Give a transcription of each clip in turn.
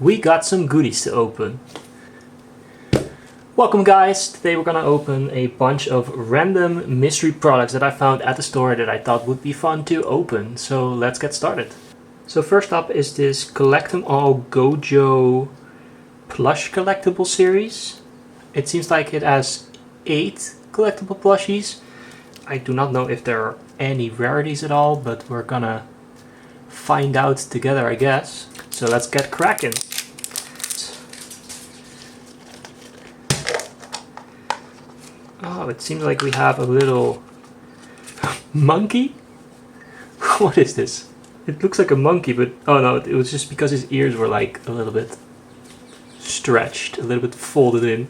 we got some goodies to open. Welcome guys, today we're gonna open a bunch of random mystery products that I found at the store that I thought would be fun to open. So let's get started. So first up is this Collect 'em All Gojo plush collectible series. It seems like it has 8 collectible plushies. I do not know if there are any rarities at all, but we're gonna find out together, I guess. So let's get cracking. Oh, it seems like we have a little monkey? What is this? It looks like a monkey, but oh no, it was just because his ears were like a little bit stretched, a little bit folded in.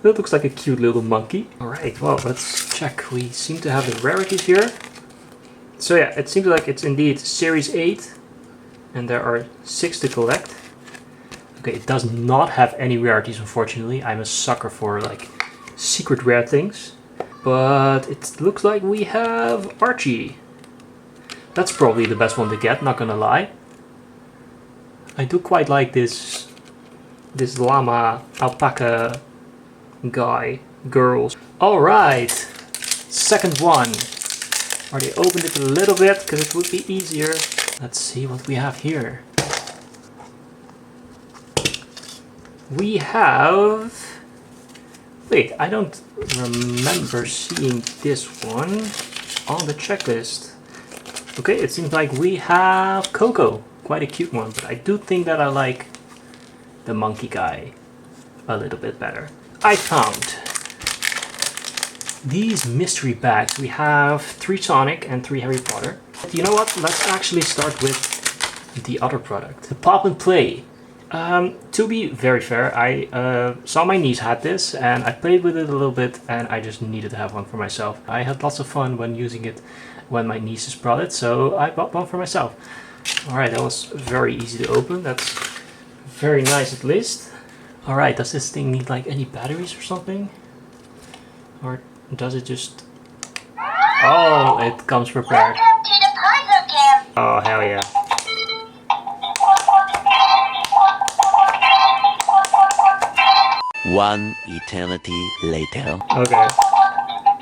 That looks like a cute little monkey. Alright, well, let's check. We seem to have the rarities here. So yeah, it seems like it's indeed Series 8, and there are 6 to collect. Okay, it does not have any rarities, unfortunately. I'm a sucker for like secret rare things. But it looks like we have Archie. That's probably the best one to get, not gonna lie. I do quite like this llama alpaca guy, girls. Alright, second one. Already opened it a little bit because it would be easier. Let's see what we have here. We have... Wait, I don't remember seeing this one on the checklist. Okay, it seems like we have Coco. Quite a cute one, but I do think that I like the monkey guy a little bit better. I found these mystery bags. We have 3 Sonic and 3 Harry Potter. You know what? Let's actually start with the other product. The Pop and Play. To be very fair, I saw my niece had this and I played with it a little bit and I just needed to have one for myself. I had lots of fun when using it when my nieces brought it, so I bought one for myself. Alright, that was very easy to open. That's very nice at least. Alright, does this thing need like any batteries or something? Or does it just... Oh, it comes prepared. Welcome to the puzzle game. Oh, hell yeah. One eternity later. Okay.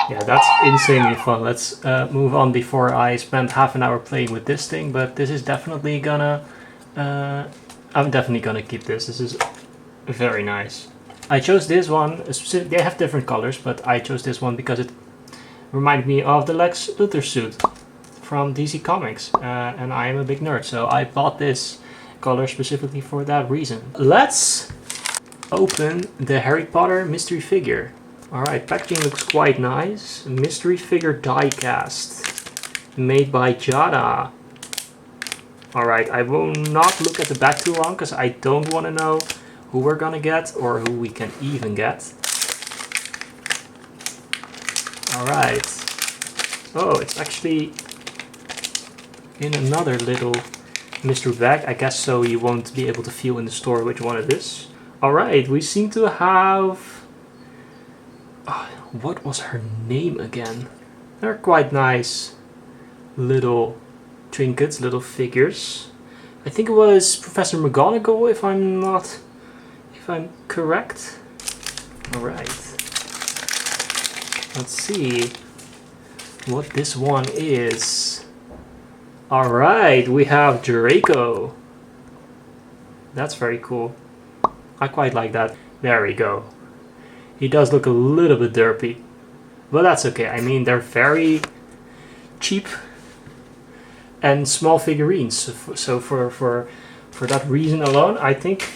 Yeah, that's insanely fun. Let's move on before I spend half an hour playing with this thing, but this is definitely gonna... I'm definitely gonna keep this. This is very nice. I chose this one, they have different colors, but I chose this one because it reminded me of the Lex Luthor suit from DC Comics, and I am a big nerd, so I bought this color specifically for that reason. Let's open the Harry Potter mystery figure. Alright, packaging looks quite nice. Mystery figure die cast, made by Jada. Alright, I will not look at the back too long because I don't want to know who we're gonna get or who we can even get. Alright. Oh, it's actually in another little mystery bag. I guess so you won't be able to feel in the store which one it is. Alright, we seem to have... Oh, what was her name again? They're quite nice little trinkets, little figures. I think it was Professor McGonagall, if I'm correct. Alright. Let's see what this one is. Alright, we have Draco. That's very cool. I quite like that. There we go. He does look a little bit derpy, but that's okay. I mean, they're very cheap and small figurines, so for that reason alone, I think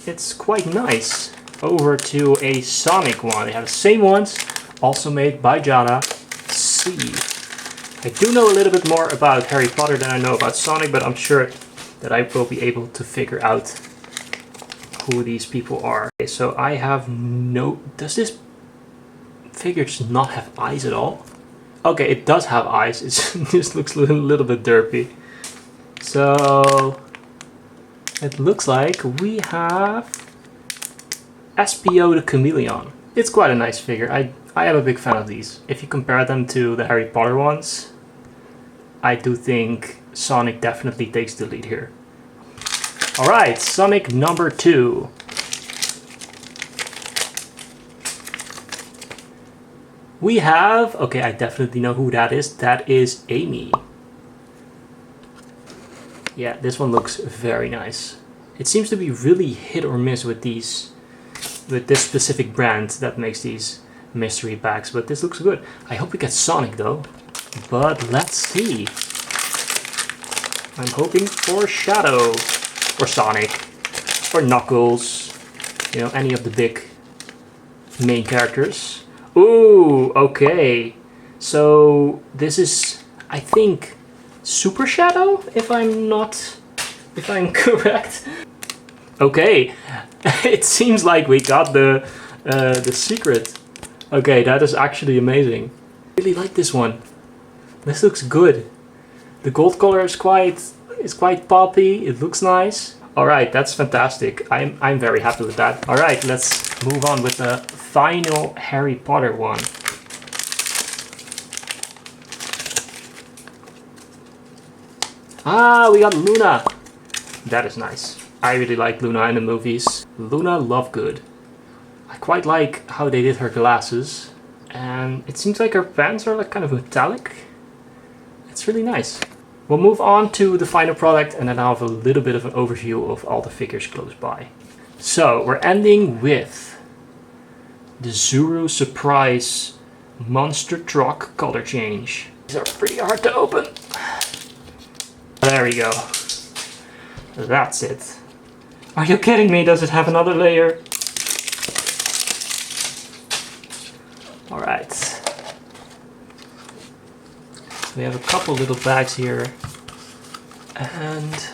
it's quite nice. Over to a Sonic one. They have the same ones, also made by Jada. Let's see. I do know a little bit more about Harry Potter than I know about Sonic, but I'm sure that I will be able to figure out who these people are. Okay, so I have no... Does this figure just not have eyes at all? Okay, it does have eyes. It just looks a little bit derpy. So it looks like we have SPO the Chameleon. It's quite a nice figure. I am a big fan of these. If you compare them to the Harry Potter ones, I do think Sonic definitely takes the lead here. Alright, Sonic number 2. We have, okay, I definitely know who that is. That is Amy. Yeah, this one looks very nice. It seems to be really hit or miss with this specific brand that makes these mystery packs, but this looks good. I hope we get Sonic though, but let's see. I'm hoping for Shadow, or Sonic, or Knuckles, you know, any of the big main characters. Ooh, okay. So this is, I think, Super Shadow, if I'm correct. Okay, it seems like we got the secret. Okay, that is actually amazing. I really like this one. This looks good. The gold color is quite poppy. It looks nice. All right, that's fantastic. I'm very happy with that. All right, let's move on with the final Harry Potter one. Ah, we got Luna. That is nice. I really like Luna in the movies. Luna Lovegood. I quite like how they did her glasses. And it seems like her pants are like kind of metallic. It's really nice. We'll move on to the final product and then I'll have a little bit of an overview of all the figures close by. So we're ending with the Zuru Surprise Monster Truck color change. These are pretty hard to open. There we go. That's it. Are you kidding me? Does it have another layer? Alright. We have a couple little bags here. And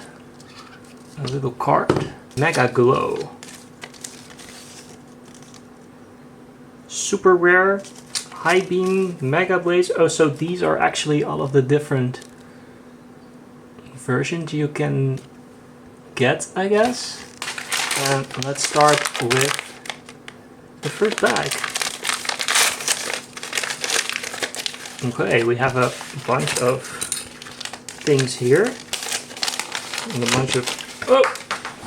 a little card. Mega Glow. Super Rare. High Beam. Mega Blaze. Oh, so these are actually all of the different versions you can get, I guess. And let's start with the first bag. Okay, we have a bunch of things here. And a bunch of... Oh!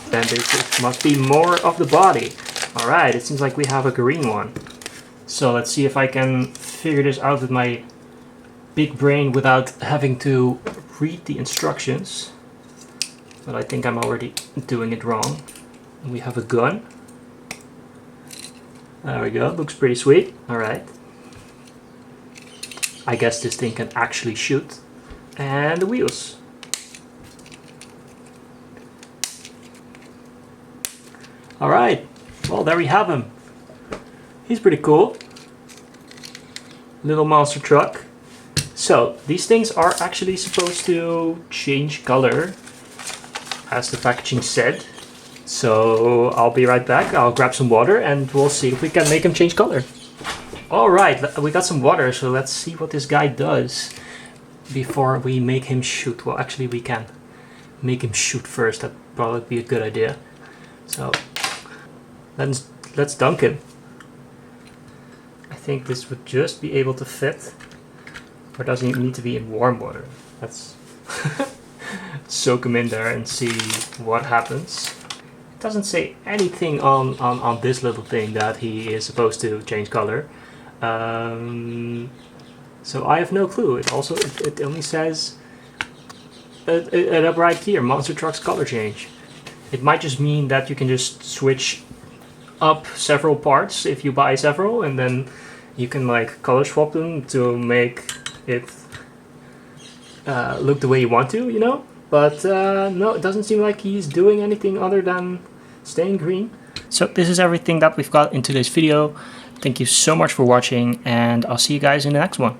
Then there must be more of the body. Alright, it seems like we have a green one. So let's see if I can figure this out with my big brain without having to read the instructions. But I think I'm already doing it wrong. And we have a gun. There we go, looks pretty sweet. Alright. I guess this thing can actually shoot. And the wheels. Alright, well there we have him. He's pretty cool. Little monster truck. So, these things are actually supposed to change color, as the packaging said. So, I'll be right back. I'll grab some water and we'll see if we can make him change color. Alright, we got some water, so let's see what this guy does before we make him shoot. Well, actually we can make him shoot first. That'd probably be a good idea. So, let's dunk him. I think this would just be able to fit. Or does he need to be in warm water? Let's soak him in there and see what happens. It doesn't say anything on this little thing that he is supposed to change color. So I have no clue. It only says it up right here, Monster Truck's color change. It might just mean that you can just switch up several parts if you buy several, and then you can like color swap them to make it look the way you want to, you know? But no, it doesn't seem like he's doing anything other than staying green. So this is everything that we've got in today's video. Thank you so much for watching, and I'll see you guys in the next one.